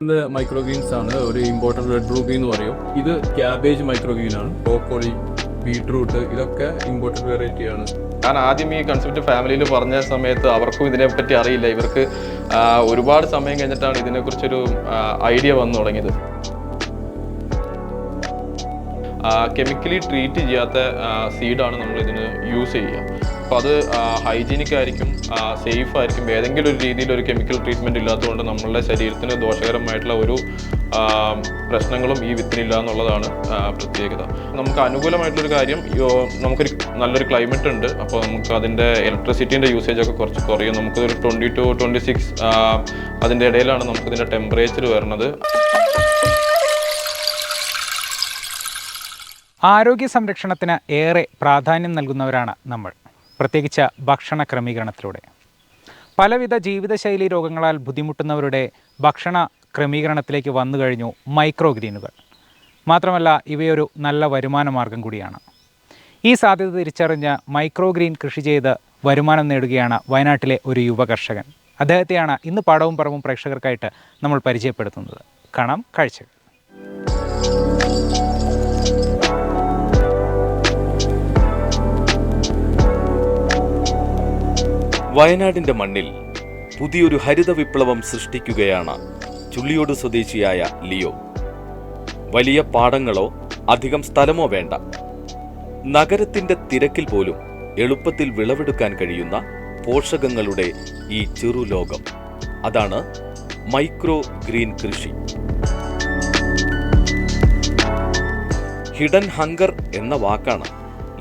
ഇത് micro Green's ആണ്. ഒരു ഇമ്പോർട്ടൻറ്റ് റെഡ് റൂബി എന്ന് പറയും. ഇത് ക്യാബേജ് മൈക്രോ ഗ്രീൻ ആണ്. ബ്രോക്കോളി, ബീട്രൂട്ട് ഇതൊക്കെ ഇമ്പോർട്ടൻറ്റ് വെറൈറ്റി ആണ്. ഞാൻ ആദ്യം ഈ കൺസെപ്റ്റ് ഫാമിലിയിൽ പറഞ്ഞ സമയത്ത് അവർക്കും ഇതിനെപ്പറ്റി അറിയില്ല. ഇവർക്ക് ഒരുപാട് സമയം കഴിഞ്ഞിട്ടാണ് ഇതിനെക്കുറിച്ചൊരു ഐഡിയ വന്നു തുടങ്ങിയത്. കെമിക്കലി ട്രീറ്റ് ചെയ്യാത്ത സീഡാണ് നമ്മൾ ഇതിന് യൂസ് ചെയ്യുക. അപ്പോൾ അത് ഹൈജീനിക് ആയിരിക്കും, സേഫ് ആയിരിക്കും. ഏതെങ്കിലും ഒരു രീതിയിൽ ഒരു കെമിക്കൽ ട്രീറ്റ്മെൻറ്റ് ഇല്ലാത്തതുകൊണ്ട് നമ്മളുടെ ശരീരത്തിന് ദോഷകരമായിട്ടുള്ള ഒരു പ്രശ്നങ്ങളും ഈ വിത്തിനില്ല എന്നുള്ളതാണ് പ്രത്യേകത. നമുക്ക് അനുകൂലമായിട്ടുള്ളൊരു കാര്യം, നമുക്കൊരു നല്ലൊരു ക്ലൈമറ്റ് ഉണ്ട്. അപ്പോൾ നമുക്ക് അതിൻ്റെ ഇലക്ട്രിസിറ്റീൻ്റെ യൂസേജ് ഒക്കെ കുറച്ച് കുറയും. നമുക്കൊരു 20 to 26 അതിൻ്റെ ഇടയിലാണ് നമുക്കിതിൻ്റെ ടെമ്പറേച്ചർ വരുന്നത്. ആരോഗ്യ സംരക്ഷണത്തിന് ഏറെ പ്രാധാന്യം നൽകുന്നവരാണ് നമ്മൾ, പ്രത്യേകിച്ച് ഭക്ഷണ ക്രമീകരണത്തിലൂടെ. പലവിധ ജീവിതശൈലി രോഗങ്ങളാൽ ബുദ്ധിമുട്ടുന്നവരുടെ ഭക്ഷണ ക്രമീകരണത്തിലേക്ക് വന്നു കഴിഞ്ഞു മൈക്രോ ഗ്രീനുകൾ. മാത്രമല്ല, ഇവയൊരു നല്ല വരുമാന മാർഗം കൂടിയാണ്. ഈ സാധ്യത തിരിച്ചറിഞ്ഞ് മൈക്രോ ഗ്രീൻ കൃഷി ചെയ്ത് വരുമാനം നേടുകയാണ് വയനാട്ടിലെ ഒരു യുവ കർഷകൻ. അദ്ദേഹത്തെയാണ് ഇന്ന് പാടവും പറവും പ്രേക്ഷകർക്കായിട്ട് നമ്മൾ പരിചയപ്പെടുത്തുന്നത്. കാണാം കാഴ്ചകൾ. വയനാടിൻ്റെ മണ്ണിൽ പുതിയൊരു ഹരിത വിപ്ലവം സൃഷ്ടിക്കുകയാണ് ചുള്ളിയോട് സ്വദേശിയായ ലിയോ. വലിയ പാടങ്ങളോ അധികം സ്ഥലമോ വേണ്ട, നഗരത്തിൻ്റെ തിരക്കിൽ പോലും എളുപ്പത്തിൽ വിളവെടുക്കാൻ കഴിയുന്ന പോഷകങ്ങളുടെ ഈ ചെറുലോകം, അതാണ് മൈക്രോ ഗ്രീൻ കൃഷി. ഹിഡൻ ഹങ്കർ എന്ന വാക്കാണ്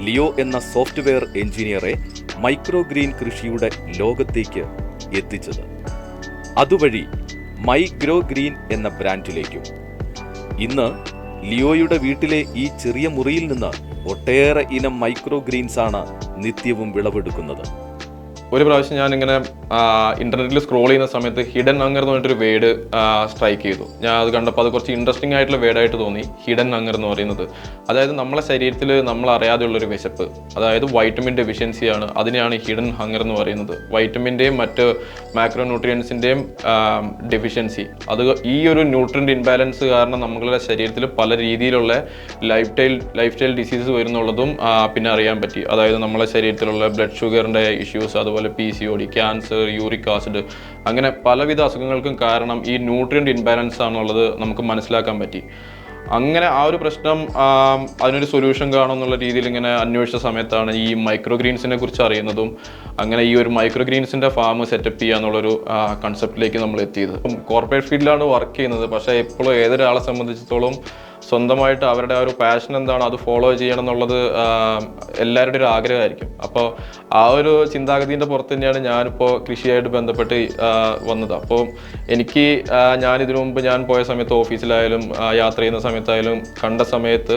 ലിയോ എന്ന സോഫ്റ്റ്വെയർ എഞ്ചിനീയറെ മൈക്രോ ഗ്രീൻ കൃഷിയുടെ ലോകത്തേക്ക് എത്തിച്ചത്. അതുവഴി മൈഗ്രോ ഗ്രീൻ എന്ന ബ്രാൻഡിലേക്കും. ഇന്ന് ലിയോയുടെ വീട്ടിലെ ഈ ചെറിയ മുറിയിൽ നിന്ന് ഒട്ടേറെ ഇനം മൈക്രോ ഗ്രീൻസ് ആണ് നിത്യവും വിളവെടുക്കുന്നത്. ഒരു പ്രാവശ്യം ഞാനിങ്ങനെ ഇൻ്റർനെറ്റിൽ സ്ക്രോൾ ചെയ്യുന്ന സമയത്ത് ഹിഡൻ ഹങ്കർ എന്ന് പറഞ്ഞിട്ടൊരു വേർഡ് സ്ട്രൈക്ക് ചെയ്തു. ഞാൻ അത് കണ്ടപ്പോൾ അത് കുറച്ച് ഇൻട്രസ്റ്റിംഗ് ആയിട്ടുള്ള വേർഡായിട്ട് തോന്നി. ഹിഡൻ ഹങ്കർ എന്ന് പറയുന്നത്, അതായത് നമ്മളെ ശരീരത്തിൽ നമ്മൾ അറിയാതെയുള്ളൊരു വിശപ്പ്, അതായത് വൈറ്റമിൻ ഡെഫിഷ്യൻസിയാണ്. അതിനെയാണ് ഹിഡൻ ഹങ്കർ എന്ന് പറയുന്നത്. വൈറ്റമിൻ്റെയും മറ്റ് മാക്രോ ന്യൂട്രിയൻസിൻ്റെയും ഡെഫിഷ്യൻസി, അത് ഈ ഒരു ന്യൂട്രിയൻ്റ് ഇൻബാലൻസ് കാരണം നമ്മളുടെ ശരീരത്തിൽ പല രീതിയിലുള്ള ലൈഫ് സ്റ്റൈൽ ഡിസീസസ് വരുന്നുള്ളതും പിന്നെ അറിയാൻ പറ്റി. അതായത് നമ്മളെ ശരീരത്തിലുള്ള ബ്ലഡ് ഷുഗറിൻ്റെ ഇഷ്യൂസ്, അതുപോലെ PCOD, ക്യാൻസർ, യൂറിക് ആസിഡ്, അങ്ങനെ പലവിധ അസുഖങ്ങൾക്കും കാരണം ഈ ന്യൂട്രിയൻ്റ് ഇൻബാലൻസ് ആണെന്നുള്ളത് നമുക്ക് മനസ്സിലാക്കാൻ പറ്റി. അങ്ങനെ ആ ഒരു പ്രശ്നം, അതിനൊരു സൊല്യൂഷൻ കാണുമെന്നുള്ള രീതിയിൽ ഇങ്ങനെ അന്വേഷിച്ച സമയത്താണ് ഈ മൈക്രോ ഗ്രീൻസിനെ കുറിച്ച് അറിയുന്നതും അങ്ങനെ ഈ ഒരു മൈക്രോ ഗ്രീൻസിൻ്റെ ഫാം സെറ്റപ്പ് ചെയ്യുക എന്നുള്ളൊരു കൺസെപ്റ്റിലേക്ക് നമ്മൾ എത്തിയത്. കോർപ്പറേറ്റ് ഫീൽഡിലാണ് വർക്ക് ചെയ്യുന്നത്. പക്ഷേ എപ്പോഴും ഏതൊരാളെ സംബന്ധിച്ചിടത്തോളം സ്വന്തമായിട്ട് അവരുടെ ആ ഒരു പാഷൻ എന്താണ് അത് ഫോളോ ചെയ്യണം എന്നുള്ളത് എല്ലാവരുടെയും ഒരു ആഗ്രഹമായിരിക്കും. അപ്പോൾ ആ ഒരു ചിന്താഗതിൻ്റെ പുറത്ത് തന്നെയാണ് ഞാനിപ്പോൾ കൃഷിയായിട്ട് ബന്ധപ്പെട്ട് വന്നത്. അപ്പോൾ എനിക്ക് ഞാനിതിനു മുമ്പ് ഞാൻ പോയ സമയത്ത് ഓഫീസിലായാലും യാത്ര ചെയ്യുന്ന സമയത്തായാലും കണ്ട സമയത്ത്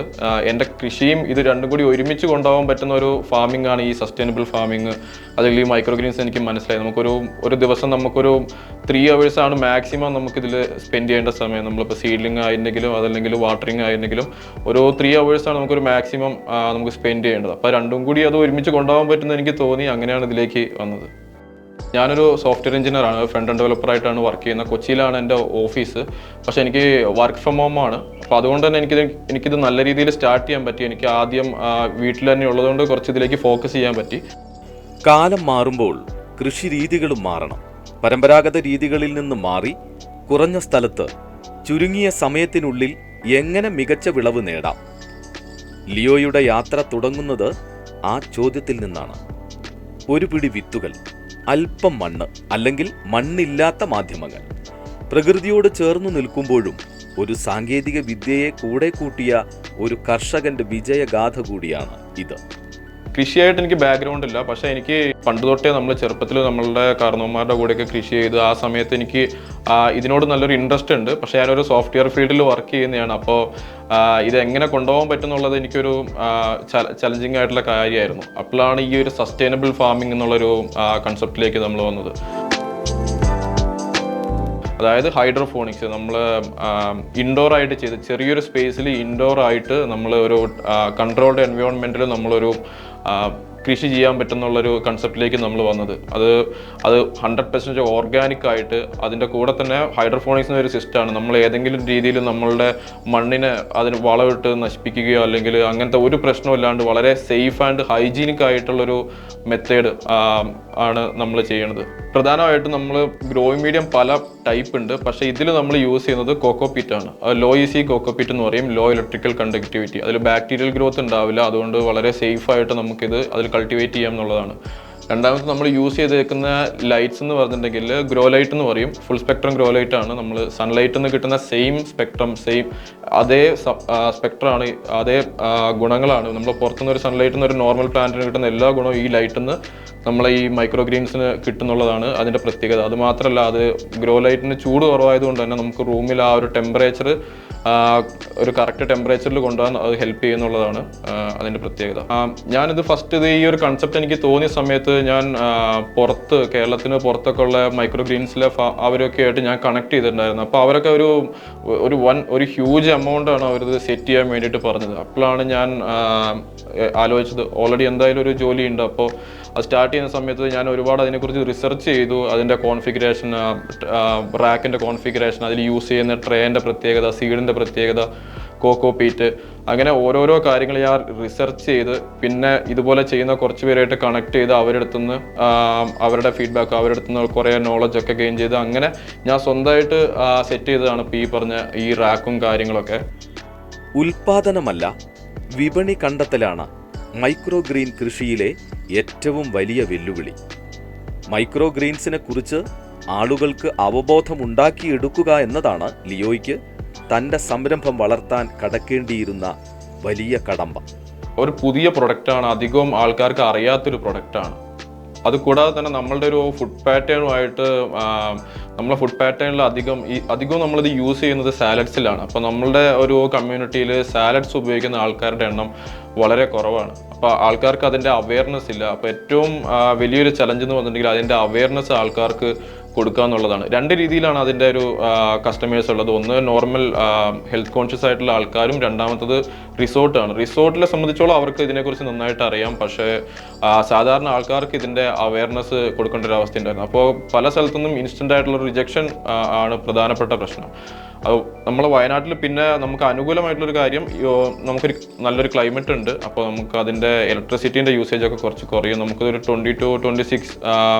എൻ്റെ കൃഷിയും ഇത് രണ്ടും കൂടി ഒരുമിച്ച് കൊണ്ടുപോകാൻ പറ്റുന്ന ഒരു ഫാമിംഗ് ആണ് ഈ സസ്റ്റൈനബിൾ ഫാമിംഗ്. അതിൽ ഈ മൈക്രോ ഗ്രീൻസ് എനിക്ക് മനസ്സിലായി. ഒരു ദിവസം നമുക്കൊരു 3 hours ആണ് മാക്സിമം നമുക്കിതിൽ സ്പെൻഡ് ചെയ്യേണ്ട സമയം. നമ്മളിപ്പോൾ സീഡ്ലിംഗ് ആയിരുന്നെങ്കിലും അതല്ലെങ്കിൽ വാട്ടറിങ് ആയിരുന്നെങ്കിലും ഒരു 3 hours ആണ് നമുക്കൊരു മാക്സിമം നമുക്ക് സ്പെൻഡ് ചെയ്യേണ്ടത്. അപ്പോൾ രണ്ടും കൂടി അത് ഒരുമിച്ച് കൊണ്ടുപോകാൻ പറ്റുമെന്ന് എനിക്ക് തോന്നി. അങ്ങനെയാണ് ഇതിലേക്ക് വന്നത്. ഞാനൊരു സോഫ്റ്റ്വെയർ എഞ്ചിനീയർ ആണ്, ഫ്രണ്ട് എൻഡ് ഡെവലപ്പറായിട്ടാണ് വർക്ക് ചെയ്യുന്നത്. കൊച്ചിയിലാണ് എൻ്റെ ഓഫീസ്. പക്ഷേ എനിക്ക് വർക്ക് ഫ്രം ഹോം ആണ്. അപ്പോൾ അതുകൊണ്ട് തന്നെ എനിക്കിത് നല്ല രീതിയിൽ സ്റ്റാർട്ട് ചെയ്യാൻ പറ്റി. എനിക്ക് ആദ്യം വീട്ടിൽ തന്നെ ഉള്ളതുകൊണ്ട് കുറച്ച് ഇതിലേക്ക് ഫോക്കസ് ചെയ്യാൻ പറ്റി. കാലം മാറുമ്പോൾ കൃഷി രീതികളും മാറണം. പരമ്പരാഗത രീതികളിൽ നിന്ന് മാറി കുറഞ്ഞ സ്ഥലത്ത് ചുരുങ്ങിയ സമയത്തിനുള്ളിൽ എങ്ങനെ മികച്ച വിളവ് നേടാം? ലിയോയുടെ യാത്ര തുടങ്ങുന്നത് ആ ചോദ്യത്തിൽ നിന്നാണ്. ഒരു പിടി വിത്തുകൾ, അല്പം മണ്ണ്, അല്ലെങ്കിൽ മണ്ണില്ലാത്ത മാധ്യമങ്ങൾ. പ്രകൃതിയോട് ചേർന്നു നിൽക്കുമ്പോഴും ഒരു സാങ്കേതിക വിദ്യയെ കൂടെ കൂട്ടിയ ഒരു കർഷകന്റെ വിജയഗാഥ കൂടിയാണ് ഇത്. കൃഷിയായിട്ട് എനിക്ക് ബാക്ക്ഗ്രൗണ്ട് ഇല്ല. പക്ഷേ എനിക്ക് പണ്ട് തൊട്ടേ നമ്മൾ ചെറുപ്പത്തിൽ നമ്മളുടെ കാരണവന്മാരുടെ കൂടെയൊക്കെ കൃഷി ചെയ്ത് ആ സമയത്ത് എനിക്ക് ഇതിനോട് നല്ലൊരു ഇൻട്രസ്റ്റ് ഉണ്ട്. പക്ഷേ ഞാനൊരു സോഫ്റ്റ്വെയർ ഫീൽഡിൽ വർക്ക് ചെയ്യുന്നതാണ്. അപ്പോൾ ഇതെങ്ങനെ കൊണ്ടുപോകാൻ പറ്റുന്നുള്ളത് എനിക്കൊരു ചലഞ്ചിങ് ആയിട്ടുള്ള കാര്യമായിരുന്നു. അപ്പോഴാണ് ഈ ഒരു സസ്റ്റൈനബിൾ ഫാമിംഗ് എന്നുള്ളൊരു കൺസെപ്റ്റിലേക്ക് നമ്മൾ വന്നത്. അതായത് ഹൈഡ്രോഫോണിക്സ്, നമ്മൾ ഇൻഡോർ ആയിട്ട് ചെയ്ത് ചെറിയൊരു സ്പേസിൽ ഇൻഡോർ ആയിട്ട് നമ്മൾ ഒരു കൺട്രോൾഡ് എൻവയോൺമെൻറ്റിൽ നമ്മളൊരു കൃഷി ചെയ്യാൻ പറ്റുന്നുള്ളൊരു കൺസെപ്റ്റിലേക്ക് നമ്മൾ വന്നത്. അത് 100% ഓർഗാനിക് ആയിട്ട് അതിൻ്റെ കൂടെ തന്നെ ഹൈഡ്രോഫോണിക്സ് എന്നൊരു സിസ്റ്റമാണ്. നമ്മൾ ഏതെങ്കിലും രീതിയിൽ നമ്മളുടെ മണ്ണിനെ അതിന് വളമിട്ട് നശിപ്പിക്കുകയോ അല്ലെങ്കിൽ അങ്ങനത്തെ ഒരു പ്രശ്നമില്ലാണ്ട് വളരെ സേഫ് ആൻഡ് ഹൈജീനിക് ആയിട്ടുള്ളൊരു മെത്തേഡ് ആണ് നമ്മൾ ചെയ്യണത്. പ്രധാനമായിട്ടും നമ്മൾ ഗ്രോയിങ് മീഡിയം പല ടൈപ്പ് ഉണ്ട്. പക്ഷേ ഇതിൽ നമ്മൾ യൂസ് ചെയ്യുന്നത് കോക്കോപീറ്റ് ആണ്. ലോ ഈസി കോക്കോപീറ്റ് എന്ന് പറയും, ലോ ഇലക്ട്രിക്കൽ കണ്ടക്ടിവിറ്റി. അതിൽ ബാക്ടീരിയൽ ഗ്രോത്ത് ഉണ്ടാവില്ല, അതുകൊണ്ട് വളരെ സേഫ് ആയിട്ട് നമുക്കിത് അതിൽ കൾട്ടിവേറ്റ് ചെയ്യാം എന്നുള്ളതാണ്. രണ്ടാമത് നമ്മൾ യൂസ് ചെയ്തേക്കുന്ന ലൈറ്റ്സ് എന്ന് പറഞ്ഞിട്ടുണ്ടെങ്കിൽ ഗ്രോ ലൈറ്റ് എന്ന് പറയും. ഫുൾ സ്പെക്ട്രം ഗ്രോ ലൈറ്റ് ആണ്. നമ്മൾ സൺലൈറ്റിൽ നിന്ന് കിട്ടുന്ന സെയിം സ്പെക്ട്രം, അതേ സ്പെക്ട്രമാണ്, അതേ ഗുണങ്ങളാണ് നമ്മൾ പുറത്തുനിന്ന് ഒരു സൺലൈറ്റിൽ നിന്ന് ഒരു നോർമൽ പ്ലാന്റിന് കിട്ടുന്ന എല്ലാ ഗുണവും ഈ ലൈറ്റിൽ നിന്ന് നമ്മളെ ഈ മൈക്രോ ഗ്രീൻസിന് കിട്ടുന്നുള്ളതാണ് അതിൻ്റെ പ്രത്യേകത. അത് മാത്രമല്ല, അത് ഗ്രോ ലൈറ്റിന് ചൂട് കുറവായതുകൊണ്ട് തന്നെ നമുക്ക് റൂമിൽ ആ ഒരു ടെമ്പറേച്ചർ ഒരു കറക്റ്റ് ടെമ്പറേച്ചറിൽ കൊണ്ടുപോകാൻ അത് ഹെൽപ്പ് ചെയ്യുന്നുള്ളതാണ് അതിൻ്റെ പ്രത്യേകത. ഞാനിത് ഫസ്റ്റ് ഈ ഒരു കൺസെപ്റ്റ് എനിക്ക് തോന്നിയ സമയത്ത് ഞാൻ കേരളത്തിന് പുറത്തൊക്കെ ഉള്ള മൈക്രോ ഗ്രീൻസിലെ അവരൊക്കെ ആയിട്ട് ഞാൻ കണക്ട് ചെയ്തിട്ടുണ്ടായിരുന്നു. അപ്പോൾ അവരൊക്കെ ഒരു ഹ്യൂജ് എമൗണ്ട് ആണ് അവരിത് സെറ്റ് ചെയ്യാൻ വേണ്ടിയിട്ട് പറഞ്ഞത്. അപ്പോഴാണ് ഞാൻ ആലോചിച്ചത് ഓൾറെഡി എന്തായാലും ഒരു ജോലി ഉണ്ട്. അപ്പോൾ അത് സ്റ്റാർട്ട് ചെയ്യുന്ന സമയത്ത് ഞാൻ ഒരുപാട് അതിനെക്കുറിച്ച് റിസർച്ച് ചെയ്തു. അതിൻ്റെ കോൺഫിഗറേഷൻ, റാക്കിൻ്റെ കോൺഫിഗറേഷൻ, അതിൽ യൂസ് ചെയ്യുന്ന ട്രേൻ്റെ പ്രത്യേകത, സീഡിൻ്റെ പ്രത്യേകത, കോക്കോപീറ്റ്, അങ്ങനെ ഓരോരോ കാര്യങ്ങൾ ഞാൻ റിസർച്ച് ചെയ്ത് പിന്നെ ഇതുപോലെ ചെയ്യുന്ന കുറച്ച് പേരായിട്ട് കണക്ട് ചെയ്ത് അവരുടെ ഫീഡ്ബാക്ക്, അവരുടെ അടുത്തുനിന്ന് കുറേ നോളജൊക്കെ ഗെയിൻ ചെയ്ത് അങ്ങനെ ഞാൻ സ്വന്തമായിട്ട് സെറ്റ് ചെയ്തതാണ് ഇപ്പോൾ ഈ പറഞ്ഞ ഈ റാക്കും കാര്യങ്ങളൊക്കെ. ഉൽപാദനമല്ല, വിപണി കണ്ടെത്തലാണ് മൈക്രോ ഗ്രീൻ കൃഷിയിലെ ഏറ്റവും വലിയ വെല്ലുവിളി. മൈക്രോ ഗ്രീൻസിനെ കുറിച്ച് ആളുകൾക്ക് അവബോധമുണ്ടാക്കിയെടുക്കുക എന്നതാണ് ലിയോയ്ക്ക് തൻ്റെ സംരംഭം വളർത്താൻ കടക്കേണ്ടിയിരുന്ന വലിയ കടമ്പ. ഒരു പുതിയ പ്രൊഡക്റ്റാണ്, അധികവും ആൾക്കാർക്ക് അറിയാത്തൊരു പ്രൊഡക്റ്റാണ്. അതുകൂടാതെ തന്നെ നമ്മളുടെ ഒരു ഫുഡ് പാറ്റേണുമായിട്ട് നമ്മളെ ഫുഡ് പാറ്റേണിൽ അധികവും നമ്മളിത് യൂസ് ചെയ്യുന്നത് സാലഡ്സിലാണ്. അപ്പോൾ നമ്മളുടെ ഒരു കമ്മ്യൂണിറ്റിയിൽ സാലഡ്സ് ഉപയോഗിക്കുന്ന ആൾക്കാരുടെ എണ്ണം വളരെ കുറവാണ്. അപ്പോൾ ആൾക്കാർക്ക് അതിൻ്റെ അവയർനെസ് ഇല്ല. അപ്പോൾ ഏറ്റവും വലിയൊരു ചലഞ്ച് എന്ന് പറഞ്ഞിട്ടുണ്ടെങ്കിൽ അതിൻ്റെ അവയർനെസ് ആൾക്കാർക്ക് കൊടുക്കുക എന്നുള്ളതാണ്. രണ്ട് രീതിയിലാണ് അതിൻ്റെ ഒരു കസ്റ്റമേഴ്സ് ഉള്ളത്. ഒന്ന് നോർമൽ ഹെൽത്ത് കോൺഷ്യസ് ആയിട്ടുള്ള ആൾക്കാരും, രണ്ടാമത്തത് റിസോർട്ടാണ്. റിസോർട്ടിനെ സംബന്ധിച്ചോളം അവർക്ക് ഇതിനെക്കുറിച്ച് നന്നായിട്ട് അറിയാം. പക്ഷേ സാധാരണ ആൾക്കാർക്ക് ഇതിൻ്റെ അവയർനെസ് കൊടുക്കേണ്ട ഒരു അവസ്ഥ ഉണ്ടായിരുന്നു. അപ്പോൾ പല സ്ഥലത്തുനിന്നും ഇൻസ്റ്റൻ്റ് ആയിട്ടുള്ള റിജക്ഷൻ ആണ് പ്രധാനപ്പെട്ട പ്രശ്നം. അത് നമ്മൾ വയനാട്ടിൽ പിന്നെ നമുക്ക് അനുകൂലമായിട്ടുള്ളൊരു കാര്യം, നമുക്കൊരു നല്ലൊരു ക്ലൈമറ്റ് ഉണ്ട്. അപ്പോൾ നമുക്ക് അതിൻ്റെ ഇലക്ട്രിസിറ്റീൻ്റെ യൂസേജ് ഒക്കെ കുറച്ച് കുറയും. നമുക്കൊരു 20 to 26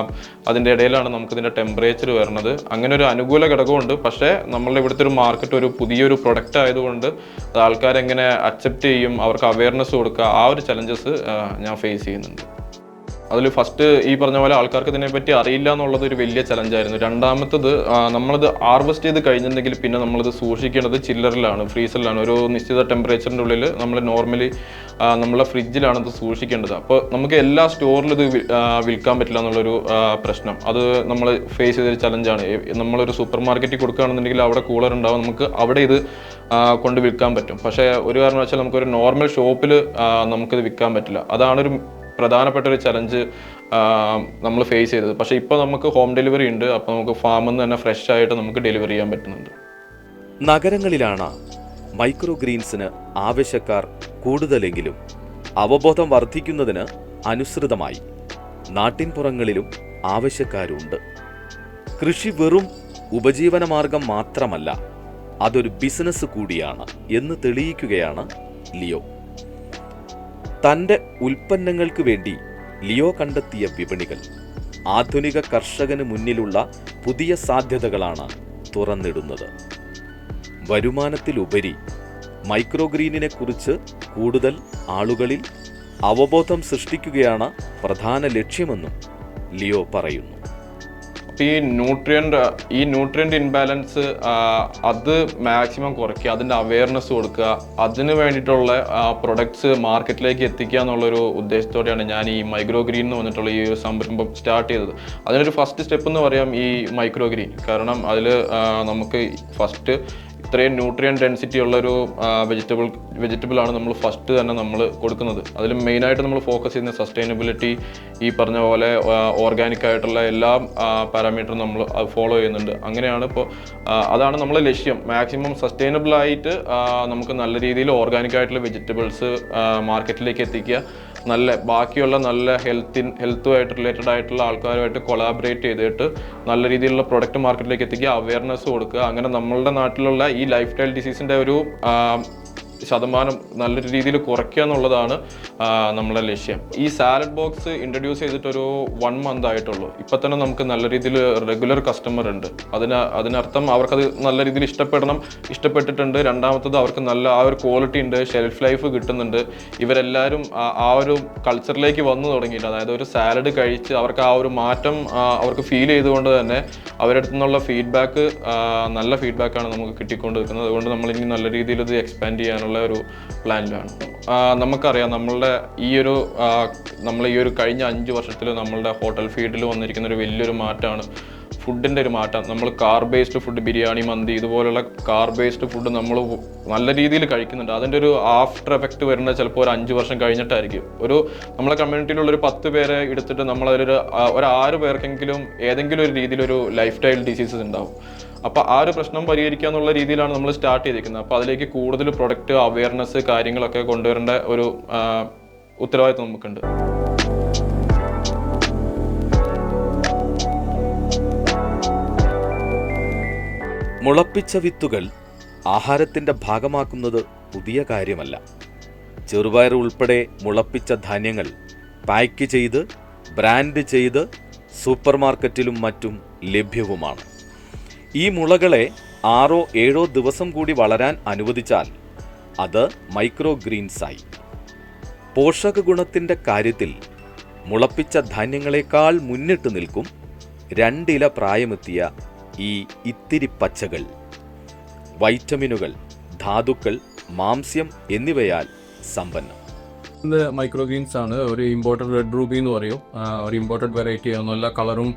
അതിൻ്റെ ഇടയിലാണ് നമുക്കിതിൻ്റെ ടെമ്പറേച്ചർ വരുന്നത്. അങ്ങനെ ഒരു അനുകൂല ഘടകമുണ്ട്. പക്ഷേ നമ്മളുടെ ഇവിടുത്തെ ഒരു മാർക്കറ്റ് ഒരു പുതിയൊരു പ്രൊഡക്റ്റ് ആയതുകൊണ്ട് അത് ആൾക്കാരെങ്ങനെ അക്സെപ്റ്റ് ചെയ്യും, അവർക്ക് അവയർനെസ് കൊടുക്കുക, ആ ഒരു ചലഞ്ചസ് ഞാൻ ഫേസ് ചെയ്യുന്നുണ്ട്. അതിൽ ഫസ്റ്റ് ഈ പറഞ്ഞ പോലെ ആൾക്കാർക്ക് ഇതിനെപ്പറ്റി അറിയില്ല എന്നുള്ളത് ഒരു വലിയ ചലഞ്ചായിരുന്നു. രണ്ടാമത്തത്, നമ്മളിത് ഹാർവെസ്റ്റ് ചെയ്ത് കഴിഞ്ഞിട്ടുണ്ടെങ്കിൽ പിന്നെ നമ്മളിത് സൂക്ഷിക്കേണ്ടത് ചില്ലറിലാണ്, ഫ്രീസറിലാണ്. ഒരു നിശ്ചിത ടെമ്പറേച്ചറിൻ്റെ ഉള്ളിൽ നമ്മൾ നോർമലി നമ്മളെ ഫ്രിഡ്ജിലാണ് ഇത് സൂക്ഷിക്കേണ്ടത്. അപ്പോൾ നമുക്ക് എല്ലാ സ്റ്റോറിലും ഇത് വിൽക്കാൻ പറ്റില്ല എന്നുള്ളൊരു പ്രശ്നം, അത് നമ്മൾ ഫേസ് ചെയ്തൊരു ചലഞ്ചാണ്. നമ്മളൊരു സൂപ്പർ മാർക്കറ്റിൽ കൊടുക്കുകയാണെന്നുണ്ടെങ്കിൽ അവിടെ കൂളർ ഉണ്ടാവും, നമുക്ക് അവിടെ ഇത് കൊണ്ട് വിൽക്കാൻ പറ്റും. പക്ഷേ ഒരു കാരണവശാൽ നമുക്കൊരു നോർമൽ ഷോപ്പിൽ നമുക്കിത് വിൽക്കാൻ പറ്റില്ല. അതാണൊരു പ്രധാനപ്പെട്ട ഒരു ചലഞ്ച് നമ്മൾ ഫേസ് ചെയ്തത്. പക്ഷേ ഇപ്പോൾ നമുക്ക് ഹോം ഡെലിവറി ഉണ്ട്. അപ്പോൾ നമുക്ക് ഫാമിൽ നിന്ന് തന്നെ ഫ്രഷ് ആയിട്ട് നമുക്ക് ഡെലിവറി ചെയ്യാൻ പറ്റുന്നുണ്ട്. നഗരങ്ങളിലാണ് മൈക്രോ ഗ്രീൻസിന് ആവശ്യക്കാർ കൂടുതലെങ്കിലും അവബോധം വർദ്ധിക്കുന്നതിന് അനുസൃതമായി നാട്ടിൻപുറങ്ങളിലും ആവശ്യക്കാരുണ്ട്. കൃഷി വെറും ഉപജീവനമാർഗം മാത്രമല്ല, അതൊരു ബിസിനസ് കൂടിയാണ് എന്ന് തെളിയിക്കുകയാണ് ലിയോ. തൻ്റെ ഉൽപ്പന്നങ്ങൾക്ക് വേണ്ടി ലിയോ കണ്ടെത്തിയ വിപണികൾ ആധുനിക കർഷകന് മുന്നിലുള്ള പുതിയ സാധ്യതകളാണ് തുറന്നിടുന്നത്. വരുമാനത്തിലുപരി മൈക്രോഗ്രീനിനെ കുറിച്ച് കൂടുതൽ ആളുകളിൽ അവബോധം സൃഷ്ടിക്കുകയാണ് പ്രധാന ലക്ഷ്യമെന്നും ലിയോ പറയുന്നു. ഈ ന്യൂട്രിയൻ്റ് ഇൻബാലൻസ് അത് മാക്സിമം കുറയ്ക്കുക, അതിൻ്റെ അവയർനെസ് കൊടുക്കുക, അതിന് വേണ്ടിയിട്ടുള്ള പ്രൊഡക്ട്സ് മാർക്കറ്റിലേക്ക് എത്തിക്കുക എന്നുള്ളൊരു ഉദ്ദേശത്തോടെയാണ് ഞാൻ ഈ മൈക്രോ ഗ്രീൻ എന്ന് പറഞ്ഞിട്ടുള്ള ഈ ഒരു സംരംഭം സ്റ്റാർട്ട് ചെയ്തത്. അതിനൊരു ഫസ്റ്റ് സ്റ്റെപ്പ് എന്ന് പറയാം ഈ മൈക്രോ ഗ്രീൻ. കാരണം അതിൽ നമുക്ക് ഫസ്റ്റ് ഇത്രയും ന്യൂട്രിയൻ ഡെൻസിറ്റി ഉള്ളൊരു വെജിറ്റബിളാണ് നമ്മൾ ഫസ്റ്റ് തന്നെ നമ്മൾ കൊടുക്കുന്നത്. അതിൽ മെയിനായിട്ട് നമ്മൾ ഫോക്കസ് ചെയ്യുന്ന സസ്റ്റൈനബിലിറ്റി, ഈ പറഞ്ഞ പോലെ ഓർഗാനിക് ആയിട്ടുള്ള എല്ലാ പാരാമീറ്ററും നമ്മൾ അത് ഫോളോ ചെയ്യുന്നുണ്ട്. അങ്ങനെയാണ് ഇപ്പോൾ അതാണ് നമ്മളെ ലക്ഷ്യം. മാക്സിമം സസ്റ്റൈനബിളായിട്ട് നമുക്ക് നല്ല രീതിയിൽ ഓർഗാനിക് ആയിട്ടുള്ള വെജിറ്റബിൾസ് മാർക്കറ്റിലേക്ക് എത്തിക്കുക. നല്ല ബാക്കിയുള്ള നല്ല ഹെൽത്തുമായിട്ട് റിലേറ്റഡ് ആയിട്ടുള്ള ആൾക്കാരുമായിട്ട് കൊളാബറേറ്റ് ചെയ്തിട്ട് നല്ല രീതിയിലുള്ള പ്രൊഡക്റ്റ് മാർക്കറ്റിലേക്ക് എത്തിക്കുക, അവയർനെസ് കൊടുക്കുക. അങ്ങനെ നമ്മളുടെ നാട്ടിലുള്ള ഈ ലൈഫ് സ്റ്റൈൽ ഡിസീസിൻ്റെ ഒരു ശതമാനം നല്ലൊരു രീതിയിൽ കുറയ്ക്കുക എന്നുള്ളതാണ് നമ്മളുടെ ലക്ഷ്യം. ഈ സാലഡ് ബോക്സ് ഇൻട്രൊഡ്യൂസ് ചെയ്തിട്ടൊരു 1 month ആയിട്ടുള്ളൂ. ഇപ്പം തന്നെ നമുക്ക് നല്ല രീതിയിൽ റെഗുലർ കസ്റ്റമർ ഉണ്ട്. അതിനർത്ഥം അവർക്കത് നല്ല രീതിയിൽ ഇഷ്ടപ്പെട്ടിട്ടുണ്ട്. രണ്ടാമത്തത് അവർക്ക് നല്ല ആ ഒരു ക്വാളിറ്റി ഉണ്ട്, ഷെൽഫ് ലൈഫ് കിട്ടുന്നുണ്ട്. ഇവരെല്ലാവരും ആ ഒരു കൾച്ചറിലേക്ക് വന്നു തുടങ്ങിയിട്ട്, അതായത് ഒരു സാലഡ് കഴിച്ച് അവർക്ക് ആ ഒരു മാറ്റം അവർക്ക് ഫീൽ ചെയ്തുകൊണ്ട് തന്നെ അവരുടെ അടുത്തു നിന്നുള്ള ഫീഡ്ബാക്ക് നല്ല ഫീഡ്ബാക്കാണ് നമുക്ക് കിട്ടിക്കൊണ്ടിരിക്കുന്നത്. അതുകൊണ്ട് നമ്മളിനി നല്ല രീതിയിൽ ഇത് എക്സ്പാൻഡ് ചെയ്യാനുള്ള ഒരു പ്ലാനിലാണ്. നമുക്കറിയാം നമ്മൾ ഈ ഒരു കഴിഞ്ഞ 5 വർഷത്തിൽ നമ്മളുടെ ഹോട്ടൽ ഫീൽഡിൽ വന്നിരിക്കുന്ന ഒരു വലിയൊരു മാറ്റമാണ് ഫുഡിൻ്റെ ഒരു മാറ്റം. നമ്മൾ കാർ ബേസ്ഡ് ഫുഡ്, ബിരിയാണി, മന്തി ഇതുപോലുള്ള കാർ ബേസ്ഡ് ഫുഡ് നമ്മൾ നല്ല രീതിയിൽ കഴിക്കുന്നുണ്ട്. അതിൻ്റെ ഒരു ആഫ്റ്റർ എഫക്റ്റ് വരുന്നത് ചിലപ്പോൾ ഒരു 5 വർഷം കഴിഞ്ഞിട്ടായിരിക്കും. നമ്മളെ കമ്മ്യൂണിറ്റിയിലുള്ളൊരു 10 പേരെ എടുത്തിട്ട് നമ്മളൊരു 6 പേർക്കെങ്കിലും ഏതെങ്കിലും ഒരു രീതിയിലൊരു ലൈഫ് സ്റ്റൈൽ ഡിസീസസ് ഉണ്ടാവും. അപ്പോൾ ആ ഒരു പ്രശ്നം പരിഹരിക്കുക എന്നുള്ള രീതിയിലാണ് നമ്മൾ സ്റ്റാർട്ട് ചെയ്തിരിക്കുന്നത്. അപ്പോൾ അതിലേക്ക് കൂടുതൽ പ്രൊഡക്റ്റ് അവയർനെസ് കാര്യങ്ങളൊക്കെ കൊണ്ടുവരേണ്ട ഒരു ഉത്തരവാദിത്വം നമുക്കുണ്ട്. മുളപ്പിച്ച വിത്തുകൾ ആഹാരത്തിൻ്റെ ഭാഗമാക്കുന്നത് പുതിയ കാര്യമല്ല. ചെറുപയർ ഉൾപ്പെടെ മുളപ്പിച്ച ധാന്യങ്ങൾ പാക്ക് ചെയ്ത് ബ്രാൻഡ് ചെയ്ത് സൂപ്പർ മാർക്കറ്റിലും മറ്റും ലഭ്യവുമാണ്. ഈ മുളകളെ 6-7 ദിവസം കൂടി വളരാൻ അനുവദിച്ചാൽ അത് മൈക്രോ ഗ്രീൻസായി. പോഷക ഗുണത്തിൻ്റെ കാര്യത്തിൽ മുളപ്പിച്ച ധാന്യങ്ങളെക്കാൾ മുന്നിട്ട് നിൽക്കും 2 ഇല പ്രായമെത്തിയ ഈ ഇത്തിരി പച്ചകൾ. വൈറ്റമിനുകൾ, ധാതുക്കൾ, മാംസ്യം എന്നിവയാൽ സമ്പന്നം. ഇത് മൈക്രോ ഗ്രീൻസ് ആണ്. ഒരു ഇമ്പോർട്ടഡ് റെഡ് റൂബി എന്ന് പറയും. ഒരു ഇമ്പോർട്ടഡ് വെറൈറ്റി ആണ്. നല്ല കളറും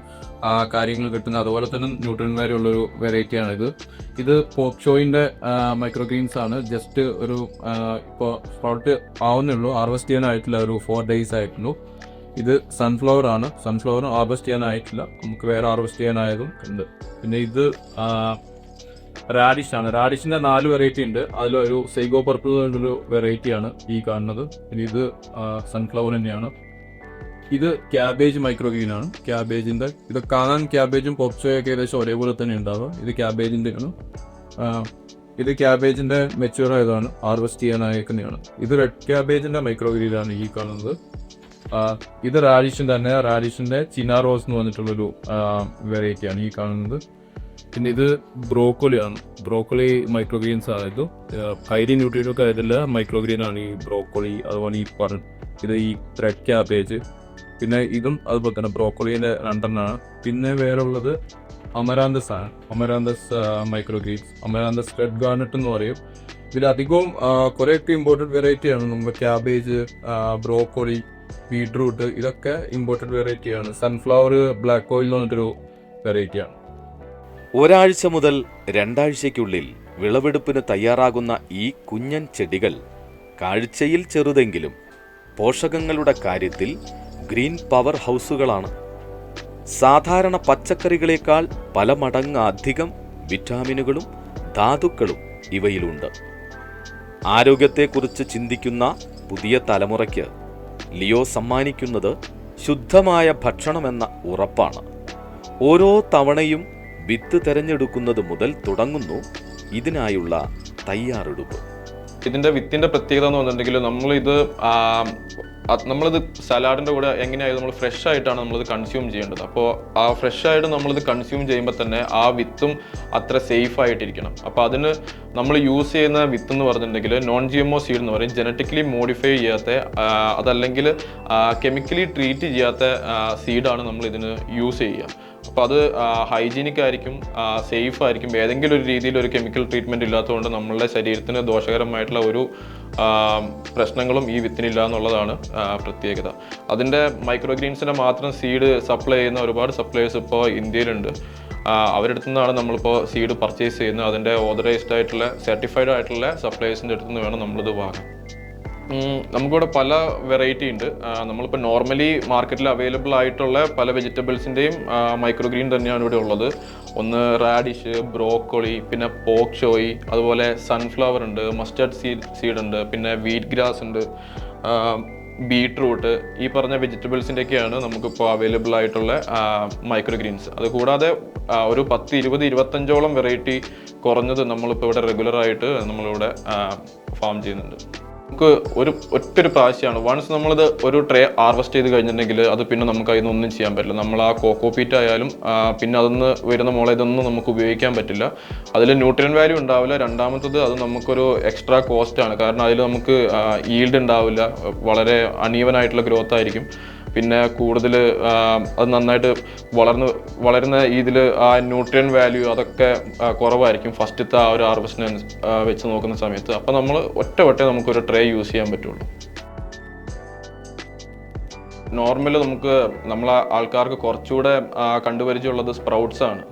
കാര്യങ്ങൾ കിട്ടുന്ന, അതുപോലെ തന്നെ ന്യൂട്രിയൻ വാല്യൂ ഉള്ളൊരു വെറൈറ്റിയാണ് ഇത് പോപ്പ് ഷോയിൻ്റെ മൈക്രോ ഗ്രീൻസ് ആണ്. ജസ്റ്റ് ഒരു ഇപ്പോൾ സ്പ്രൗട്ട് ആവുന്നുള്ളൂ, ഹാർവെസ്റ്റ് ചെയ്യാനായിട്ടില്ല, ഒരു 4 days ആയിട്ടുള്ളൂ. ഇത് സൺഫ്ലവർ ആണ്. സൺഫ്ലവർ ഹാർവെസ്റ്റ് ചെയ്യാനായിട്ടില്ല, നമുക്ക് വേറെ ഹാർവെസ്റ്റ് ചെയ്യാനായതും ഉണ്ട്. പിന്നെ ഇത് റാഡിഷ് ആണ്. റാഡിഷിൻ്റെ 4 വെറൈറ്റി ഉണ്ട്. അതിലൊരു സൈഗോ പർപ്പിൾ എന്നൊരു വെറൈറ്റിയാണ് ഈ കാണുന്നത്. പിന്നെ ഇത് സൺഫ്ലവർ തന്നെയാണ്. ഇത് ക്യാബേജ് മൈക്രോ ഗ്രീൻ ആണ്. ക്യാബേജിൻ്റെ ഇത് കാണാൻ ക്യാബേജും പോപ്സോയൊക്കെ ഏകദേശം ഒരേപോലെ തന്നെ ഉണ്ടാവുക. ഇത് ക്യാബേജിൻ്റെ ആണ്. ഇത് ക്യാബേജിൻ്റെ മെച്യൂർ ആയതാണ്, ഹാർവെസ്റ്റ് ചെയ്യാനായേക്കുന്നതാണ്. ഇത് റെഡ് ക്യാബേജിൻ്റെ മൈക്രോ ഗ്രീൻ ആണ് ഈ കാണുന്നത്. ഇത് റാഡിഷിൻ്റെ തന്നെ, റാഡിഷിൻ്റെ ചിന റോസ് എന്ന് പറഞ്ഞിട്ടുള്ളൊരു വെറൈറ്റിയാണ് ഈ കാണുന്നത്. പിന്നെ ഇത് ബ്രോക്കോളി ആണ്. ബ്രോക്കോളി മൈക്രോ ഗ്രീൻസ് ആണ്. ഹൈലി ന്യൂട്രീനൊക്കെ ആയതില്ല മൈക്രോ ഗ്രീൻ ആണ് ഈ ബ്രോക്കോളി. അതുപോലെ ഇത് ഈ റെഡ് ക്യാബേജ്. പിന്നെ ഇതും അതുപോലെ തന്നെ ബ്രോക്കോളിൻ്റെ 2 പിന്നെ വേറെ ഉള്ളത് അമരാന്തസ് ആണ്. Amaranthus micro greens, amaranthus red garnet എന്ന് പറയും. ഇതിലധികവും കുറേയൊക്കെ ഇമ്പോർട്ടഡ് വെറൈറ്റിയാണ്. നമ്മൾ ക്യാബേജ്, ബ്രോക്കോളി, ബീട്രൂട്ട് ഇതൊക്കെ ഇമ്പോർട്ടഡ് വെറൈറ്റിയാണ്. സൺഫ്ലവർ ബ്ലാക്ക് ഓയിൽ എന്ന് പറഞ്ഞിട്ടൊരു വെറൈറ്റിയാണ്. ഒരാഴ്ച മുതൽ 2 ആഴ്ചയ്ക്കുള്ളിൽ വിളവെടുപ്പിന് തയ്യാറാകുന്ന ഈ കുഞ്ഞൻ ചെടികൾ കാഴ്ചയിൽ ചെറുതെങ്കിലും പോഷകങ്ങളുടെ കാര്യത്തിൽ ഗ്രീൻ പവർ ഹൗസുകളാണ്. സാധാരണ പച്ചക്കറികളേക്കാൾ പല മടങ്ങ് അധികം വിറ്റാമിനുകളും ധാതുക്കളും ഇവയിലുണ്ട്. ആരോഗ്യത്തെക്കുറിച്ച് ചിന്തിക്കുന്ന പുതിയ തലമുറയ്ക്ക് ലിയോ സമ്മാനിക്കുന്നത് ശുദ്ധമായ ഭക്ഷണമെന്ന ഉറപ്പാണ്. ഓരോ തവണയും വിത്ത് തിരഞ്ഞെടുക്കുന്നത് മുതൽ തുടങ്ങുന്നു ഇതിനായുള്ള തയ്യാറെടുപ്പ്. ഇതിൻ്റെ വിത്തിൻ്റെ പ്രത്യേകത എന്ന് പറഞ്ഞിട്ടുണ്ടെങ്കിൽ നമ്മളിത് സലാഡിൻ്റെ കൂടെ എങ്ങനെയായാലും നമ്മൾ ഫ്രഷ് ആയിട്ടാണ് നമ്മളിത് കൺസ്യൂം ചെയ്യേണ്ടത്. അപ്പോൾ ആ ഫ്രഷ് ആയിട്ട് നമ്മളിത് കൺസ്യൂം ചെയ്യുമ്പോൾ തന്നെ ആ വിത്തും അത്ര സേഫ് ആയിട്ടിരിക്കണം. അപ്പോൾ അതിന് നമ്മൾ യൂസ് ചെയ്യുന്ന വിത്ത് എന്ന് പറഞ്ഞിട്ടുണ്ടെങ്കിൽ non-GMO സീഡ് എന്ന് പറയും. ജനറ്റിക്കലി മോഡിഫൈ ചെയ്യാത്ത, അതല്ലെങ്കിൽ കെമിക്കലി ട്രീറ്റ് ചെയ്യാത്ത സീഡാണ് നമ്മൾ ഇതിന് യൂസ് ചെയ്യുക. അപ്പോൾ അത് ഹൈജീനിക് ആയിരിക്കും, സേഫ് ആയിരിക്കും. ഏതെങ്കിലും ഒരു രീതിയിൽ ഒരു കെമിക്കൽ ട്രീറ്റ്മെൻറ്റ് ഇല്ലാത്തതുകൊണ്ട് നമ്മളുടെ ശരീരത്തിന് ദോഷകരമായിട്ടുള്ള ഒരു പ്രശ്നങ്ങളും ഈ വിത്തിനില്ല എന്നുള്ളതാണ് പ്രത്യേകത. അതിൻ്റെ മൈക്രോ ഗ്രീൻസിൻ്റെ മാത്രം സീഡ് സപ്ലൈ ചെയ്യുന്ന ഒരുപാട് സപ്ലൈസ് ഇപ്പോൾ ഇന്ത്യയിലുണ്ട്. അവരുടെ അടുത്തു നിന്നാണ് നമ്മളിപ്പോൾ സീഡ് പർച്ചേസ് ചെയ്യുന്നത്. അതിൻ്റെ ഓതറൈസ്ഡ് ആയിട്ടുള്ള, സർട്ടിഫൈഡ് ആയിട്ടുള്ള സപ്ലൈസിൻ്റെ അടുത്ത് നിന്ന് വേണം നമ്മളിത് വാങ്ങാൻ. നമുക്കിവിടെ പല വെറൈറ്റി ഉണ്ട്. നമ്മളിപ്പോൾ നോർമലി മാർക്കറ്റിൽ അവൈലബിൾ ആയിട്ടുള്ള പല വെജിറ്റബിൾസിൻ്റെയും മൈക്രോ ഗ്രീൻ തന്നെയാണ് ഇവിടെ ഉള്ളത്. ഒന്ന് റാഡിഷ്, ബ്രോക്കോളി, പിന്നെ പോക്ക് ഷോയി, അതുപോലെ സൺഫ്ലവർ ഉണ്ട്, മസ്റ്റർഡ് സീഡ് ഉണ്ട്, പിന്നെ വീറ്റ് ഗ്രാസ് ഉണ്ട്, ബീട്രൂട്ട്, ഈ പറഞ്ഞ വെജിറ്റബിൾസിൻ്റെയൊക്കെയാണ് നമുക്കിപ്പോൾ അവൈലബിൾ ആയിട്ടുള്ള മൈക്രോ ഗ്രീൻസ്. അതുകൂടാതെ ഒരു 10, 20, 25ഓളം വെറൈറ്റി കുറഞ്ഞത് നമ്മളിപ്പോൾ ഇവിടെ റെഗുലറായിട്ട് നമ്മളിവിടെ ഫാം ചെയ്യുന്നുണ്ട്. നമുക്ക് ഒറ്റൊരു പ്രാവശ്യമാണ്, വൺസ് നമ്മളിത് ഒരു ട്രേ ഹാർവെസ്റ്റ് ചെയ്ത് കഴിഞ്ഞിട്ടുണ്ടെങ്കിൽ അത് പിന്നെ നമുക്ക് അതിന് ഒന്നും ചെയ്യാൻ പറ്റില്ല. നമ്മൾ ആ കോക്കോ പീറ്റ് ആയാലും പിന്നെ അതൊന്ന് വരുന്ന മോളെ ഇതൊന്നും നമുക്ക് ഉപയോഗിക്കാൻ പറ്റില്ല. അതിൽ ന്യൂട്രിയൻ വാല്യൂ ഉണ്ടാവില്ല. രണ്ടാമത്തത് അത് നമുക്കൊരു എക്സ്ട്രാ കോസ്റ്റാണ്, കാരണം അതിൽ നമുക്ക് ഈൽഡ് ഉണ്ടാവില്ല, വളരെ അൺഈവൻ ആയിട്ടുള്ള ഗ്രോത്ത് ആയിരിക്കും. പിന്നെ കൂടുതൽ അത് നന്നായിട്ട് വളരുന്ന ഇതിൽ ആ ന്യൂട്രിയൻ വാല്യൂ അതൊക്കെ കുറവായിരിക്കും ഫസ്റ്റത്തെ ആ ഒരു ഹാർവെസ്റ്റിനെ വെച്ച് നോക്കുന്ന സമയത്ത്. അപ്പോൾ നമ്മൾ ഒറ്റ നമുക്കൊരു ട്രേ യൂസ് ചെയ്യാൻ പറ്റുള്ളൂ. നോർമൽ നമ്മളെ ആൾക്കാർക്ക് കുറച്ചുകൂടെ കണ്ടുപരിചയമുള്ളത് സ്പ്രൗട്ട്സ് ആണ്,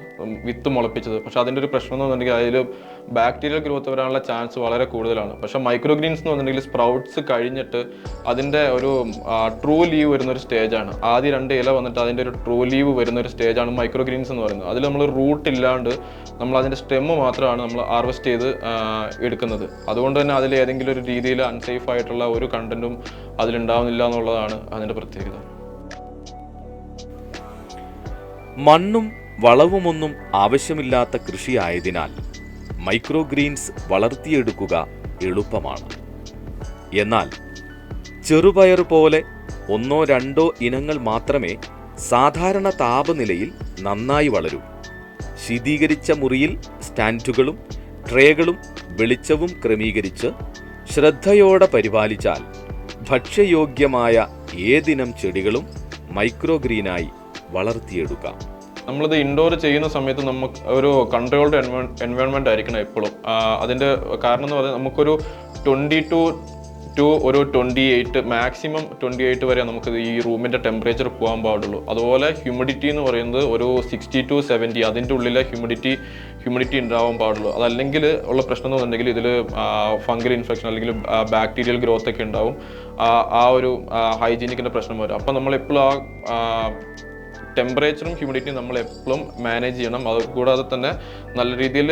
വിത്ത് മുളപ്പിച്ചത്. പക്ഷെ അതിൻ്റെ ഒരു പ്രശ്നം എന്ന് പറഞ്ഞിട്ടുണ്ടെങ്കിൽ അതിൽ ബാക്ടീരിയൽ ഗ്രോത്ത് വരാനുള്ള ചാൻസ് വളരെ കൂടുതലാണ്. പക്ഷെ മൈക്രോ ഗ്രീൻസ് എന്ന് പറഞ്ഞിട്ടുണ്ടെങ്കിൽ സ്പ്രൗട്ട്സ് കഴിഞ്ഞിട്ട് അതിൻ്റെ ഒരു ട്രൂ ലീവ് വരുന്നൊരു സ്റ്റേജാണ്. ആദ്യം 2 ഇല വന്നിട്ട് അതിൻ്റെ ഒരു ട്രൂ ലീവ് വരുന്നൊരു സ്റ്റേജാണ് മൈക്രോ ഗ്രീൻസ് എന്ന് പറയുന്നത്. അതിൽ നമ്മൾ റൂട്ട് ഇല്ലാണ്ട് നമ്മൾ അതിൻ്റെ സ്റ്റെമ്മ് മാത്രമാണ് നമ്മൾ ഹാർവെസ്റ്റ് ചെയ്ത് എടുക്കുന്നത്. അതുകൊണ്ട് തന്നെ അതിൽ ഏതെങ്കിലും ഒരു രീതിയിൽ അൺസേഫ് ആയിട്ടുള്ള ഒരു കണ്ടന്റും അതിലുണ്ടാവുന്നില്ല എന്നുള്ളതാണ് അതിൻ്റെ പ്രത്യേകത. മണ്ണും വളവുമൊന്നും ആവശ്യമില്ലാത്ത കൃഷിയായതിനാൽ മൈക്രോ ഗ്രീൻസ് വളർത്തിയെടുക്കുക എളുപ്പമാണ്. എന്നാൽ ചെറുപയർ പോലെ 1, 2 ഇനങ്ങൾ മാത്രമേ സാധാരണ താപനിലയിൽ നന്നായി വളരൂ. ശീതീകരിച്ച മുറിയിൽ സ്റ്റാൻഡുകളും ട്രേകളും വെളിച്ചവും ക്രമീകരിച്ച് ശ്രദ്ധയോടെ പരിപാലിച്ചാൽ ഭക്ഷ്യയോഗ്യമായ ഏതിനം ചെടികളും മൈക്രോ ഗ്രീനായി വളർത്തിയെടുക്കാം. നമ്മളിത് ഇൻഡോർ ചെയ്യുന്ന സമയത്ത് നമുക്ക് ഒരു കൺട്രോൾഡ് എൻവയോൺമെൻറ്റ് ആയിരിക്കണം എപ്പോഴും. അതിൻ്റെ കാരണം എന്ന് പറഞ്ഞാൽ നമുക്കൊരു 22 to ഒരു 28, മാക്സിമം 28 വരെ നമുക്ക് ഈ റൂമിൻ്റെ ടെമ്പറേച്ചർ പോകാൻ പാടുള്ളൂ. അതുപോലെ ഹ്യൂമിഡിറ്റി എന്ന് പറയുന്നത് ഒരു 60 to 70, അതിൻ്റെ ഉള്ളിലെ ഹ്യൂമിഡിറ്റി ഉണ്ടാവാൻ പാടുള്ളൂ. അതല്ലെങ്കിൽ ഉള്ള പ്രശ്നം എന്ന് പറഞ്ഞിട്ടുണ്ടെങ്കിൽ ഇതിൽ ഫംഗൽ ഇൻഫെക്ഷൻ അല്ലെങ്കിൽ ബാക്ടീരിയൽ ഗ്രോത്ത് ഒക്കെ ഉണ്ടാവും. ആ ഒരു ഹൈജീനിക്കിൻ്റെ പ്രശ്നം വരും. അപ്പം നമ്മളെപ്പോഴും ടെമ്പറേച്ചറും ഹ്യൂമിഡിറ്റിയും നമ്മൾ എപ്പോഴും മാനേജ് ചെയ്യണം. അതുകൂടാതെ തന്നെ നല്ല രീതിയിൽ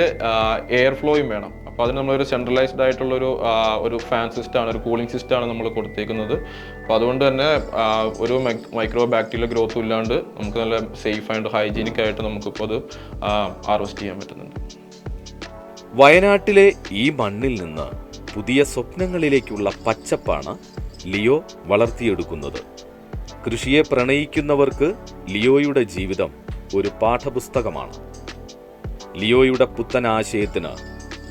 എയർ ഫ്ലോയും വേണം. അപ്പോൾ അതിന് നമ്മളൊരു സെൻട്രലൈസ്ഡ് ആയിട്ടുള്ളൊരു ഫാൻ സിസ്റ്റമാണ്, ഒരു കൂളിംഗ് സിസ്റ്റമാണ് നമ്മൾ കൊടുത്തേക്കുന്നത്. അപ്പോൾ അതുകൊണ്ട് തന്നെ ഒരു മൈക്രോ ബാക്ടീരിയൽ ഗ്രോത്തും ഇല്ലാണ്ട് നമുക്ക് നല്ല സേഫ് ആയിട്ട് ഹൈജീനിക് ആയിട്ട് നമുക്കിപ്പോൾ അത് ഹാർവെസ്റ്റ് ചെയ്യാൻ പറ്റുന്നുണ്ട്. വയനാട്ടിലെ ഈ മണ്ണിൽ നിന്ന് പുതിയ സ്വപ്നങ്ങളിലേക്കുള്ള പച്ചപ്പാണ് ലിയോ വളർത്തിയെടുക്കുന്നത്. കൃഷിയെ പ്രണയിക്കുന്നവർക്ക് ലിയോയുടെ ജീവിതം ഒരു പാഠപുസ്തകമാണ്. ലിയോയുടെ പുത്തൻ ആശയത്തിന്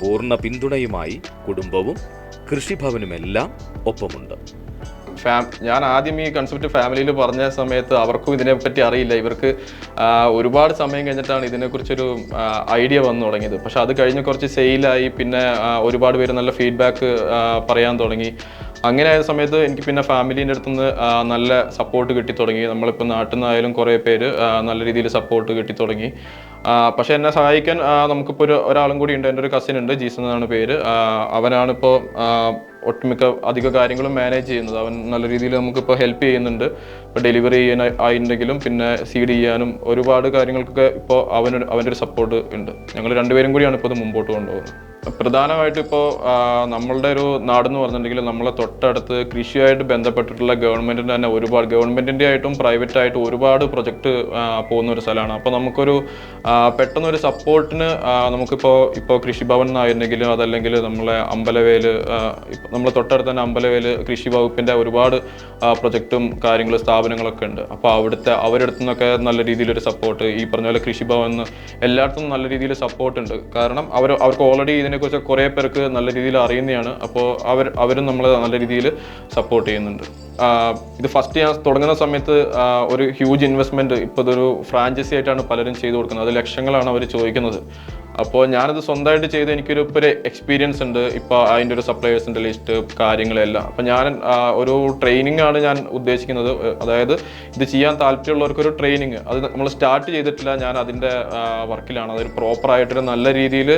പൂർണ്ണ പിന്തുണയുമായി കുടുംബവും കൃഷിഭവനുമെല്ലാം ഒപ്പമുണ്ട്. ഞാൻ ആദ്യം ഈ കൺസെപ്റ്റ് ഫാമിലിയിൽ പറഞ്ഞ സമയത്ത് അവർക്കും ഇതിനെപ്പറ്റി അറിയില്ല. ഇവർക്ക് ഒരുപാട് സമയം കഴിഞ്ഞിട്ടാണ് ഇതിനെക്കുറിച്ചൊരു ഐഡിയ വന്നു തുടങ്ങിയത്. പക്ഷെ അത് കഴിഞ്ഞ് കുറച്ച് സെയിലായി, പിന്നെ ഒരുപാട് പേര് നല്ല ഫീഡ്ബാക്ക് പറയാൻ തുടങ്ങി. അങ്ങനെ ആയ സമയത്ത് എനിക്ക് പിന്നെ ഫാമിലീൻ്റെ അടുത്തുനിന്ന് നല്ല സപ്പോർട്ട് കിട്ടി തുടങ്ങി. നമ്മളിപ്പോൾ നാട്ടിൽ നിന്നായാലും കുറേ പേര് നല്ല രീതിയിൽ സപ്പോർട്ട് കിട്ടി തുടങ്ങി. പക്ഷേ എന്നെ സഹായിക്കാൻ നമുക്കിപ്പോൾ ഒരാളും കൂടി ഉണ്ട്. എൻ്റെ ഒരു കസിൻ ഉണ്ട്, ജീസൺ എന്നാണ് പേര്. അവനാണിപ്പോൾ ഒട്ടുമിക്ക അധിക കാര്യങ്ങളും മാനേജ് ചെയ്യുന്നത്. അവൻ നല്ല രീതിയിൽ നമുക്കിപ്പോൾ ഹെൽപ്പ് ചെയ്യുന്നുണ്ട്. ഇപ്പോൾ ഡെലിവറി ചെയ്യാൻ ആയിട്ടുണ്ടെങ്കിലും പിന്നെ സീഡ് ചെയ്യാനും ഒരുപാട് കാര്യങ്ങൾക്കൊക്കെ ഇപ്പോൾ അവൻ്റെ ഒരു സപ്പോർട്ട് ഉണ്ട്. ഞങ്ങൾ രണ്ടുപേരും കൂടിയാണ് ഇപ്പോൾ ഇത് മുമ്പോട്ട് കൊണ്ടുപോകുന്നത്. പ്രധാനമായിട്ടും ഇപ്പോൾ നമ്മളുടെ ഒരു നാടെന്ന് പറഞ്ഞിട്ടുണ്ടെങ്കിൽ നമ്മളെ തൊട്ടടുത്ത് കൃഷിയായിട്ട് ബന്ധപ്പെട്ടിട്ടുള്ള ഗവൺമെൻറ്റിൻ്റെ തന്നെ ഒരുപാട് ഗവൺമെൻറ്റിൻ്റെ ആയിട്ടും പ്രൈവറ്റ് ആയിട്ടും ഒരുപാട് പ്രൊജക്റ്റ് പോകുന്ന ഒരു സ്ഥലമാണ്. അപ്പോൾ നമുക്കൊരു പെട്ടെന്നൊരു സപ്പോർട്ടിന് ഇപ്പോൾ കൃഷിഭവൻ എന്നായിരുന്നെങ്കിലും അതല്ലെങ്കിൽ നമ്മളെ അമ്പലവേല്, നമ്മളെ തൊട്ടടുത്ത് തന്നെ അമ്പലവേല് കൃഷി വകുപ്പിൻ്റെ ഒരുപാട് പ്രൊജക്റ്റും കാര്യങ്ങളും സ്ഥാപനങ്ങളൊക്കെ ഉണ്ട്. അപ്പോൾ അവരടുത്തു നിന്നൊക്കെ നല്ല രീതിയിലൊരു സപ്പോർട്ട്, ഈ പറഞ്ഞ പോലെ കൃഷിഭവൻ എല്ലായിടത്തും നല്ല രീതിയിൽ സപ്പോർട്ട് ഉണ്ട്. കാരണം അവർക്ക് ഓൾറെഡി ഇതിനെക്കുറിച്ച് കുറേ പേർക്ക് നല്ല രീതിയിൽ അറിയുന്നതാണ്. അപ്പോൾ അവരും നമ്മളെ നല്ല രീതിയിൽ സപ്പോർട്ട് ചെയ്യുന്നുണ്ട്. ഇത് ഫസ്റ്റ് ഞാൻ തുടങ്ങുന്ന സമയത്ത് ഒരു ഹ്യൂജ് ഇൻവെസ്റ്റ്മെൻറ്റ്, ഇപ്പോൾ ഇതൊരു ഫ്രാഞ്ചൈസി ആയിട്ടാണ് പലരും ചെയ്തു കൊടുക്കുന്നത്. അത് ലക്ഷങ്ങളാണ് അവർ ചോദിക്കുന്നത്. അപ്പോൾ ഞാനത് സ്വന്തമായിട്ട് ചെയ്ത് എനിക്കൊരു ഇപ്പോൾ ഒരു എക്സ്പീരിയൻസ് ഉണ്ട്. ഇപ്പോൾ അതിൻ്റെ ഒരു സപ്ലയേഴ്സിൻ്റെ ലിസ്റ്റ് കാര്യങ്ങളെല്ലാം. അപ്പോൾ ഞാൻ ഒരു ട്രെയിനിങ് ആണ് ഞാൻ ഉദ്ദേശിക്കുന്നത്. അതായത് ഇത് ചെയ്യാൻ താല്പര്യമുള്ളവർക്കൊരു ട്രെയിനിങ്, അത് നമ്മൾ സ്റ്റാർട്ട് ചെയ്തിട്ടില്ല, ഞാൻ അതിൻ്റെ വർക്കിലാണ്. അതൊരു പ്രോപ്പറായിട്ടൊരു നല്ല രീതിയിൽ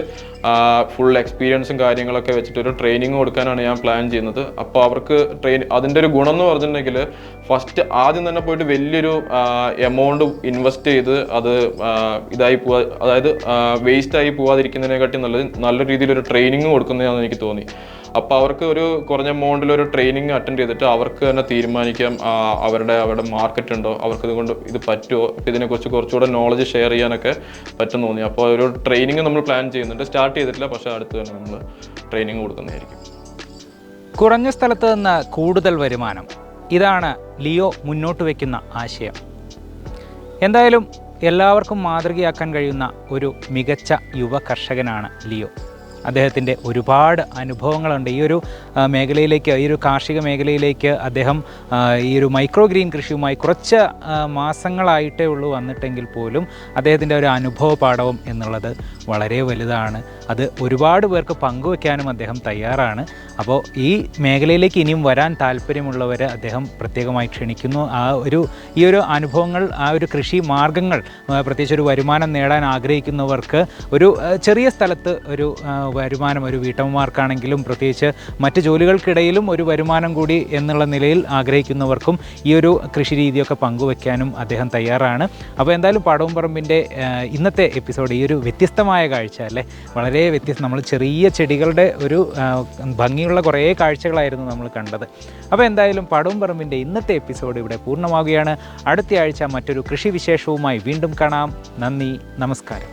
ഫുൾ എക്സ്പീരിയൻസും കാര്യങ്ങളൊക്കെ വെച്ചിട്ടൊരു ട്രെയിനിങ് കൊടുക്കാനാണ് ഞാൻ പ്ലാൻ ചെയ്യുന്നത്. അപ്പോൾ അവർക്ക് അതിൻ്റെ ഒരു ഗുണം എന്ന് പറഞ്ഞിട്ടുണ്ടെങ്കിൽ ഫസ്റ്റ് ആദ്യം തന്നെ പോയിട്ട് വലിയൊരു എമൗണ്ട് ഇൻവെസ്റ്റ് ചെയ്ത് അത് ഇതായി അതായത് വേസ്റ്റ് ആയി പോവാതിരിക്കുന്നതിനെക്കാട്ടി നല്ല രീതിയിലൊരു ട്രെയിനിങ് കൊടുക്കുന്നതാണെന്ന് എനിക്ക് തോന്നി. അപ്പോൾ അവർക്ക് ഒരു കുറഞ്ഞ എമൗണ്ടിൽ ഒരു ട്രെയിനിങ് അറ്റൻഡ് ചെയ്തിട്ട് അവർക്ക് തന്നെ തീരുമാനിക്കാം അവരുടെ മാർക്കറ്റ് ഉണ്ടോ, അവർക്ക് ഇതുകൊണ്ട് ഇത് പറ്റുമോ, ഇതിനെക്കുറിച്ച് കുറച്ചുകൂടെ നോളജ് ഷെയർ ചെയ്യാനൊക്കെ പറ്റും തോന്നി. അപ്പോൾ ഒരു ട്രെയിനിങ് നമ്മൾ പ്ലാൻ ചെയ്യുന്നുണ്ട്. സ്റ്റാർട്ട് ചെയ്തിട്ടില്ല, പക്ഷേ അടുത്ത് തന്നെ നമ്മൾ ട്രെയിനിങ് കൊടുക്കുന്നതായിരിക്കും. കുറഞ്ഞ സ്ഥലത്ത് നിന്ന് കൂടുതൽ വരുമാനം, ഇതാണ് ലിയോ മുന്നോട്ട് വയ്ക്കുന്ന ആശയം. എന്തായാലും എല്ലാവർക്കും മാതൃകയാക്കാൻ കഴിയുന്ന ഒരു മികച്ച യുവ കർഷകനാണ് ലിയോ. അദ്ദേഹത്തിൻ്റെ ഒരുപാട് അനുഭവങ്ങളുണ്ട്. ഈ ഒരു മേഖലയിലേക്ക്, ഈ ഒരു കാർഷിക മേഖലയിലേക്ക് അദ്ദേഹം ഈ ഒരു മൈക്രോ ഗ്രീൻ കൃഷിയുമായി കുറച്ച് മാസങ്ങളായിട്ടേ ഉള്ളൂ വന്നിട്ടെങ്കിൽ പോലും അദ്ദേഹത്തിൻ്റെ ഒരു അനുഭവ പാഠവും എന്നുള്ളത് വളരെ വലുതാണ്. അത് ഒരുപാട് പേർക്ക് പങ്കുവയ്ക്കാനും അദ്ദേഹം തയ്യാറാണ്. അപ്പോൾ ഈ മേഖലയിലേക്ക് ഇനിയും വരാൻ താല്പര്യമുള്ളവർ അദ്ദേഹം പ്രത്യേകമായി ക്ഷണിക്കുന്നു. ഈ ഒരു അനുഭവങ്ങൾ, ആ ഒരു കൃഷി മാർഗങ്ങൾ, പ്രത്യേകിച്ച് ഒരു വരുമാനം നേടാൻ ആഗ്രഹിക്കുന്നവർക്ക് ഒരു ചെറിയ സ്ഥലത്ത് ഒരു വരുമാനം, ഒരു വീട്ടമ്മമാർക്കാണെങ്കിലും പ്രത്യേകിച്ച് മറ്റ് ജോലികൾക്കിടയിലും ഒരു വരുമാനം കൂടി എന്നുള്ള നിലയിൽ ആഗ്രഹിക്കുന്നവർക്കും ഈ ഒരു കൃഷി രീതിയൊക്കെ പങ്കുവയ്ക്കാനും അദ്ദേഹം തയ്യാറാണ്. അപ്പോൾ എന്തായാലും പാടവും പറമ്പിൻ്റെ ഇന്നത്തെ എപ്പിസോഡ്, ഈ ഒരു വ്യത്യസ്തമായ കാഴ്ച അല്ലേ, വളരെ വ്യത്യസ്തം. നമ്മൾ ചെറിയ ചെടികളുടെ ഒരു ഭംഗിയുള്ള കുറേ കാഴ്ചകളായിരുന്നു നമ്മൾ കണ്ടത്. അപ്പോൾ എന്തായാലും പാടവും പറമ്പിൻ്റെ ഇന്നത്തെ എപ്പിസോഡ് ഇവിടെ പൂർണ്ണമാവുകയാണ്. അടുത്ത ആഴ്ച മറ്റൊരു കൃഷി വിശേഷവുമായി വീണ്ടും കാണാം. നന്ദി, നമസ്കാരം.